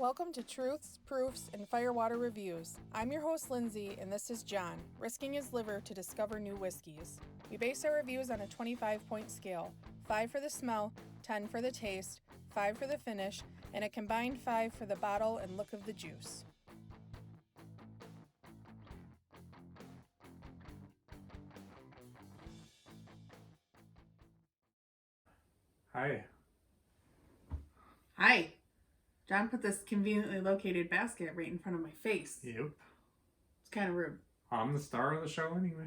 Welcome to Truths, Proofs, and Firewater Reviews. I'm your host, Lindsay, and this is John, risking his liver to discover new whiskeys. We base our reviews on a 25-point scale, 5 for the smell, 10 for the taste, 5 for the finish, and a combined 5 for the bottle and look of the juice. Hi. Hi. John put this conveniently located basket right in front of my face. Yep. It's kind of rude. I'm the star of the show anyway.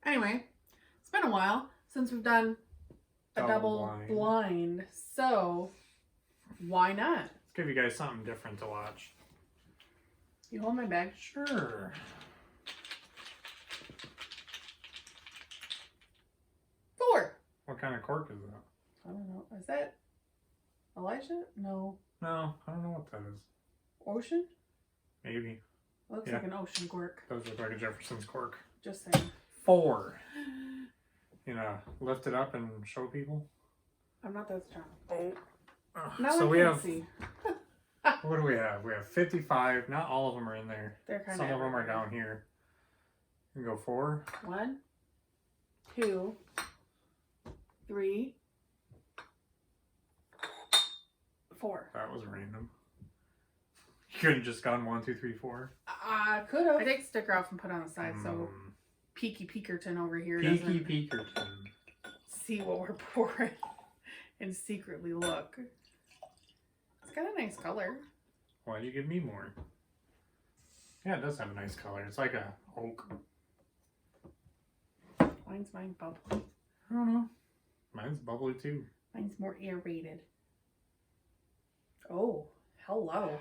Anyway, it's been a while since we've done a double blind, so why not? Let's give you guys something different to watch. You hold my bag? Sure. Four. What kind of cork is that? I don't know. Is that Elijah? No. No, I don't know what that is. Ocean? Maybe. Looks like an ocean cork. Does look like a Jefferson's cork. Just saying. 4. You know, lift it up and show people. I'm not that strong. Oh. Now So I we can have. see. What do we have? We have 55. Not all of them are in there. They're kind Some of them are down here. You can go 4. 1, 2, 3, 4. That was random. You couldn't just gone 1, 2, 3, 4. I could have. I take the sticker off and put it on the side so Peaky Peekerton over here Peaky Peekerton. See what we're pouring and secretly look. It's got a nice color. Why'd you give me more? Yeah, it does have a nice color. It's like a oak. Mine's bubbly. I don't know. Mine's bubbly too. Mine's more aerated. Oh, hello.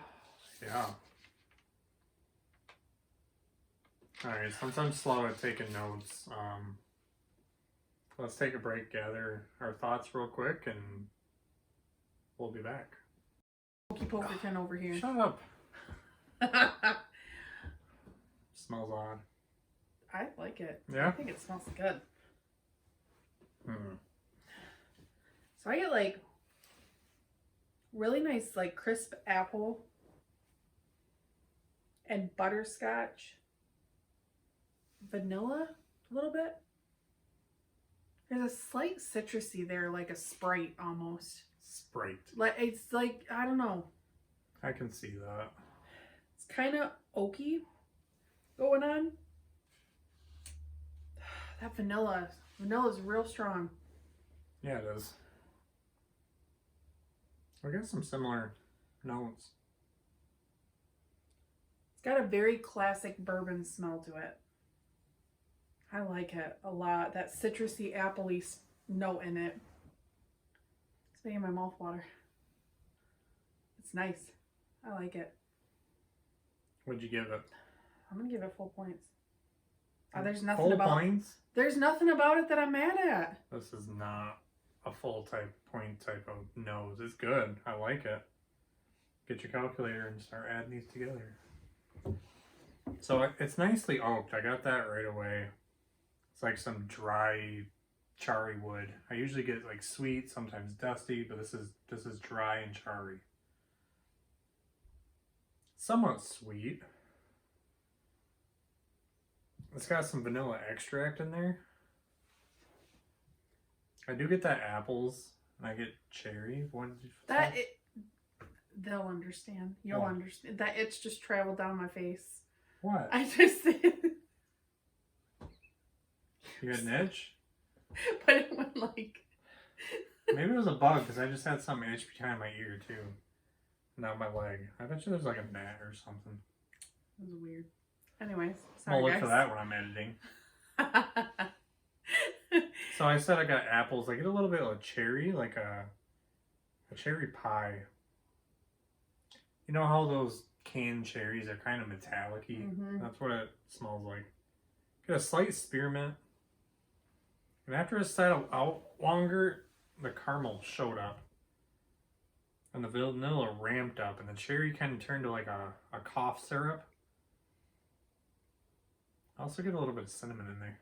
Yeah. Alright, since I'm slow at taking notes, let's take a break, gather our thoughts real quick, and we'll be back. Pokey Pokerton over here. Shut up. Smells odd. I like it. Yeah? I think it smells good. Hmm. So I get like really nice like crisp apple and butterscotch, vanilla a little bit. There's a slight citrusy there, like a Sprite almost. Sprite. Like it's like, I don't know. I can see that. It's kind of oaky going on. That vanilla's real strong. Yeah, it is. We got some similar notes. It's got a very classic bourbon smell to it. I like it a lot. That citrusy, appley note in it. It's making my mouth water. It's nice. I like it. What'd you give it? I'm gonna give it full points. There's nothing Full about points? There's nothing about it that I'm mad at. This is not a full point type of nose. It's good. I like it. Get your calculator and start adding these together. So it's nicely oaked. I got that right away. It's like some dry, charry wood. I usually get like sweet, sometimes dusty, but this is dry and charry. Somewhat sweet. It's got some vanilla extract in there. I do get that apples, and I get cherry. What did you They'll understand. You'll What? understand. That it's just traveled down my face. What? I just You got an itch? but it went like Maybe it was a bug, because I just had something itch behind my ear, too. Not my leg. I bet you there's like a gnat or something. it was weird. Anyways, sorry I'll look guys. for that when I'm editing. So I said I got apples. I get a little bit of cherry, like a cherry pie. You know how those canned cherries are kind of metallic-y? Mhm. That's what it smells like. Get a slight spearmint. And after it sat out longer, the caramel showed up. And the vanilla ramped up. And the cherry kind of turned to like a cough syrup. I also get a little bit of cinnamon in there.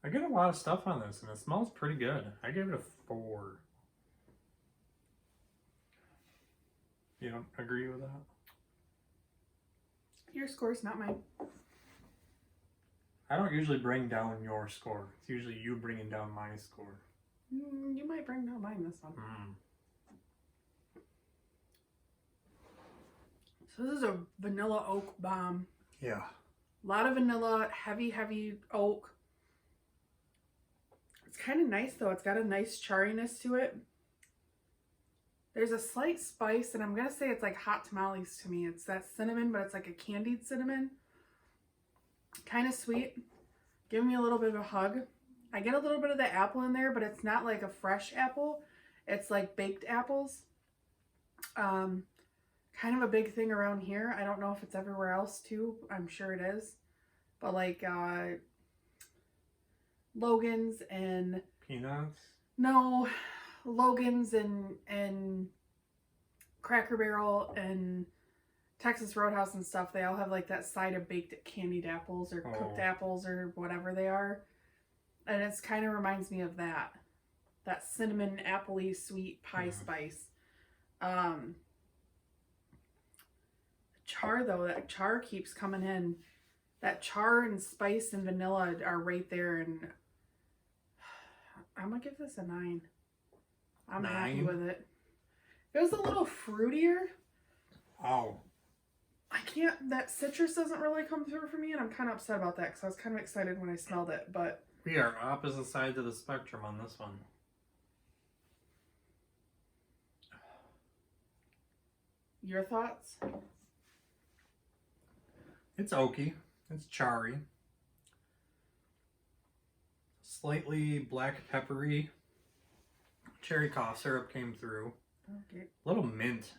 I get a lot of stuff on this, and it smells pretty good. I give it a 4. You don't agree with that? Your score's not mine. I don't usually bring down your score. It's usually you bringing down my score. You might bring down mine this one. So this is a vanilla oak bomb. Yeah. A lot of vanilla, heavy oak. It's kind of nice though. It's got a nice charriness to it. There's a slight spice, and I'm going to say it's like hot tamales to me. It's that cinnamon, but it's like a candied cinnamon. Kind of sweet. Give me a little bit of a hug. I get a little bit of the apple in there, but it's not like a fresh apple. It's like baked apples. Kind of a big thing around here. I don't know if it's everywhere else too. I'm sure it is. But like Logan's and... Peanuts? No, Logan's and Cracker Barrel and Texas Roadhouse and stuff, they all have like that side of baked candied apples or cooked apples or whatever they are. And it's kind of reminds me of that. That cinnamon, appley, sweet pie spice. Char though, that char keeps coming in. That char and spice and vanilla are right there, and I'm gonna give this a 9. I'm happy with it. It was a little fruitier. Oh. I can't, that citrus doesn't really come through for me, and I'm kind of upset about that because I was kind of excited when I smelled it, but... We are opposite sides of the spectrum on this one. Your thoughts? It's oaky. It's charry. Slightly black peppery. Cherry cough syrup came through. Okay. A little mint.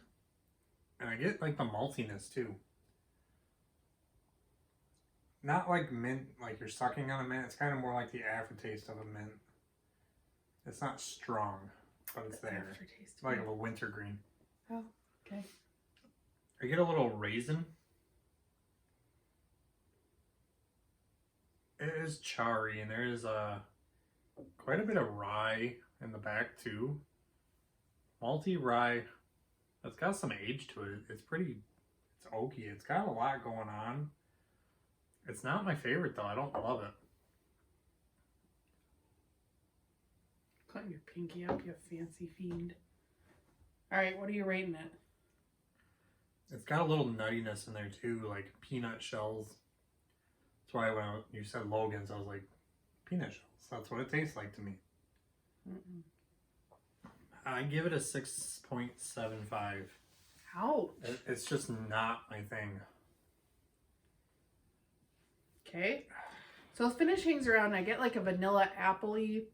And I get like the maltiness too. Not like mint, like you're sucking on a mint. It's kind of more like the aftertaste of a mint. It's not strong, but it's there. Aftertaste. Like of a wintergreen. Oh, okay. I get a little raisin. It is charry, and there is quite a bit of rye in the back too. Malty rye. It's got some age to it. It's oaky. It's got a lot going on. It's not my favorite though. I don't love it. Cutting your pinky up, you fancy fiend. Alright, what are you rating it? It's got a little nuttiness in there too, like peanut shells. That's why when you said Logan's, I was like, peanut shells. That's what it tastes like to me. I give it a 6.75. Ouch. It's just not my thing. Okay. So the finish hangs around. I get like a vanilla appley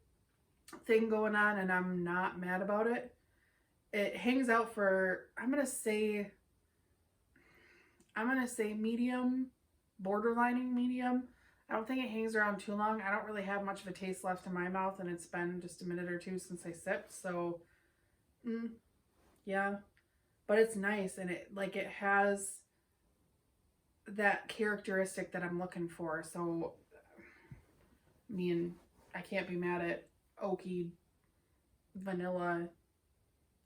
thing going on, and I'm not mad about it. It hangs out for, I'm gonna say medium, borderlining medium. I don't think it hangs around too long. I don't really have much of a taste left in my mouth, and it's been just a minute or two since I sipped, so yeah. But it's nice, and it has that characteristic that I'm looking for. So I can't be mad at oaky vanilla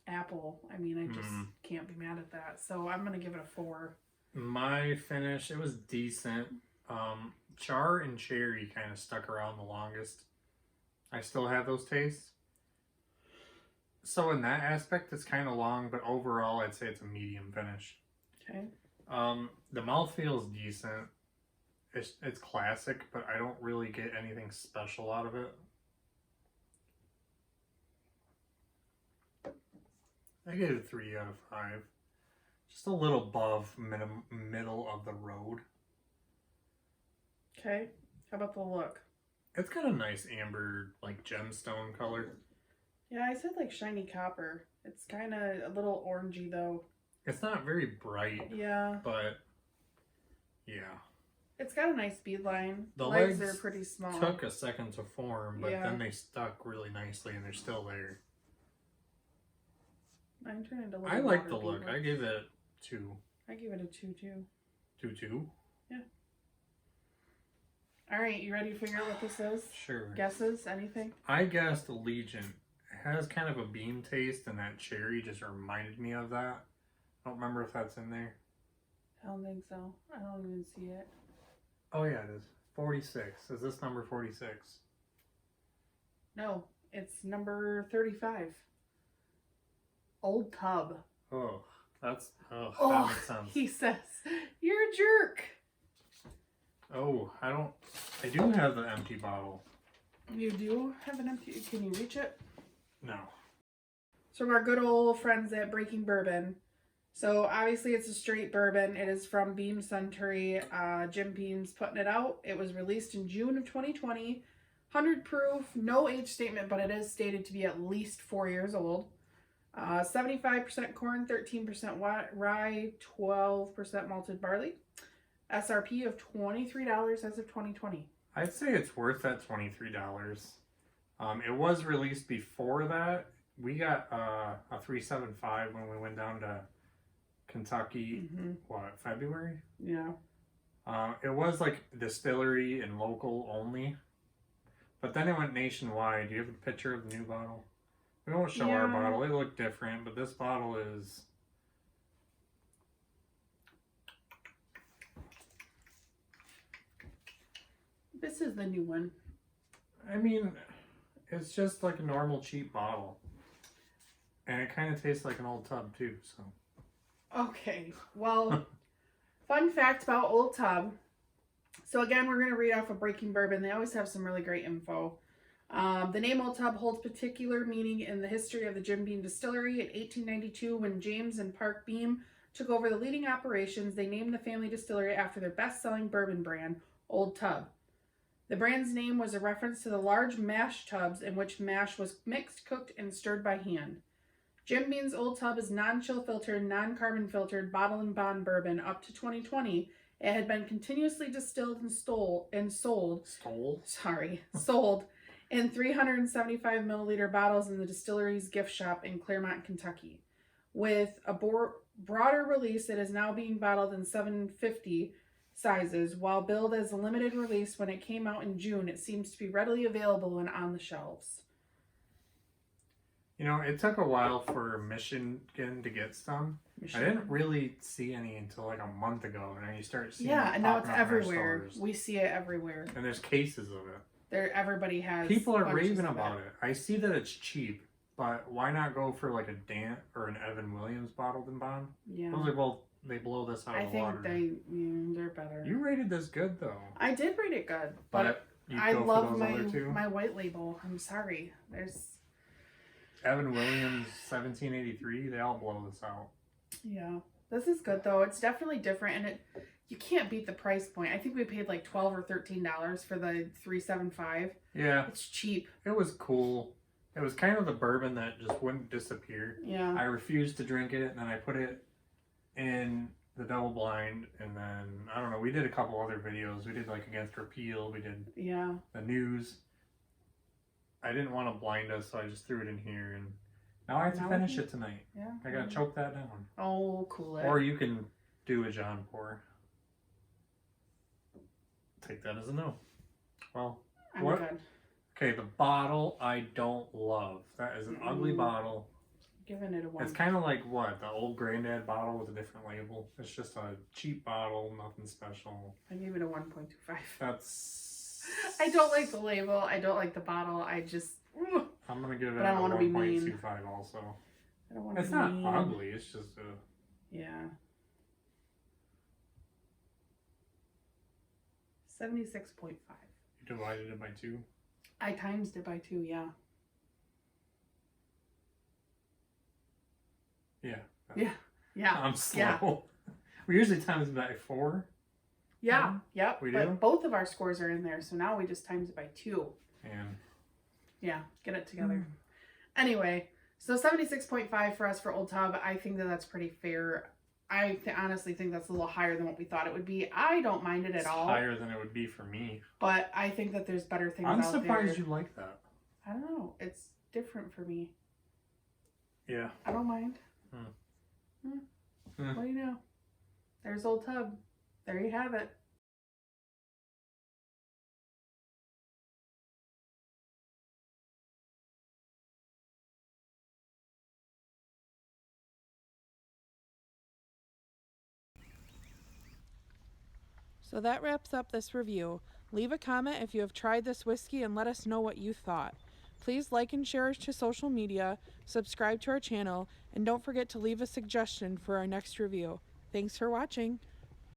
apple. I mean, I just can't be mad at that. So I'm gonna give it a 4. My finish, it was decent. Char and cherry kind of stuck around the longest. I still have those tastes. So in that aspect, it's kind of long, but overall, I'd say it's a medium finish. Okay. The mouth feels decent. It's classic, but I don't really get anything special out of it. I gave it a 3 out of 5. Just a little above middle of the road. Okay. How about the look? It's got a nice amber, like gemstone color. Yeah, I said like shiny copper. It's kind of a little orangey though. It's not very bright. Yeah. But, yeah. It's got a nice bead line. The legs are pretty small. Took a second to form, but Yeah. then they stuck really nicely and they're still there. Mine turned into I like the look. I give it 2. I give it a 2 too. 2. Yeah. Alright, you ready to figure out what this is? Sure. Guesses? Anything? I guessed Legion. It has kind of a bean taste, and that cherry just reminded me of that. I don't remember if that's in there. I don't think so. I don't even see it. Oh yeah, it is. 46. Is this number 46? No, it's number 35. Old Tub. Oh, that Oh, makes sense. he says, you're a jerk. Oh, I do have the empty bottle. You do have an empty, can you reach it? No. So our good old friends at Breaking Bourbon. So obviously it's a straight bourbon. It is from Beam Suntory. Jim Beam's putting it out. It was released in June of 2020. 100 proof, no age statement, but it is stated to be at least 4 years old. 75% corn, 13% rye, 12% malted barley. SRP of $23 as of 2020. I'd say it's worth that $23. It was released before that. We got a 375 when we went down to Kentucky. What, February? Yeah. It was like distillery and local only, but then it went nationwide. Do you have a picture of the new bottle? We won't show our bottle. It looked different, but this bottle is. This is the new one. I mean, it's just like a normal cheap bottle. And it kind of tastes like an Old Tub too, so. Okay, well, fun fact about Old Tub. So again, we're going to read off of Breaking Bourbon. They always have some really great info. The name Old Tub holds particular meaning in the history of the Jim Beam Distillery. In 1892, when James and Park Beam took over the leading operations, they named the family distillery after their best-selling bourbon brand, Old Tub. The brand's name was a reference to the large mash tubs in which mash was mixed, cooked, and stirred by hand. Jim Beam's Old Tub is non-chill filtered, non-carbon filtered, bottle and bond bourbon. Up to 2020, it had been continuously distilled and sold in 375 milliliter bottles in the distillery's gift shop in Claremont, Kentucky. With a broader release, it is now being bottled in 750 sizes. While billed as a limited release when it came out in June, it seems to be readily available and on the shelves. You know, it took a while for Michigan to get some. I didn't really see any until like a month ago, and then you start seeing it and now it's everywhere. We see it everywhere. And there's cases of it. Everybody has. People are raving about it. I see that it's cheap, but why not go for like a Dant or an Evan Williams bottled and bond? Yeah. Those are both. They blow this out of the water. I think they're better. You rated this good though. I did rate it good, but I love my white label. I'm sorry. There's Evan Williams 1783. They all blow this out. Yeah, this is good though. It's definitely different, and you can't beat the price point. I think we paid like $12 or $13 for the 375. Yeah, it's cheap. It was cool. It was kind of the bourbon that just wouldn't disappear. Yeah. I refused to drink it, and then I put it in the double blind, and then I don't know. We did a couple other videos. We did like Against Repeal. We did the news. I didn't want to blind us, so I just threw it in here, and now I have to finish it tonight. Yeah. I gotta choke that down. Oh, cool. Or you can do a John pour. Take that as a no. Well, I'm good. Okay, the bottle I don't love. That is an ugly bottle. Giving it a 1. It's kind of like what? The old granddad bottle with a different label. It's just a cheap bottle, nothing special. I gave it a 1.25. That's... I don't like the label. I don't like the bottle. I just... I'm going to give it a 1.25 also. I don't want to It's not ugly. It's just a... Yeah. 76.5. You divided it by 2? I times it by 2, yeah. Yeah. I'm slow. Yeah. We usually times it by 4. Yeah. Yep. We but do? Both of our scores are in there, so now we just times it by 2. And yeah, get it together. Anyway, so 76.5 for us for Old Tub. I think that's pretty fair. I honestly think that's a little higher than what we thought it would be. I don't mind it at all. Higher than it would be for me. But I think that there's better things out there. I'm surprised you like that. I don't know. It's different for me. Yeah. I don't mind. What do you know? There's Old Tub. There you have it. So that wraps up this review. Leave a comment if you have tried this whiskey and let us know what you thought. Please like and share us to social media, subscribe to our channel, and don't forget to leave a suggestion for our next review. Thanks for watching.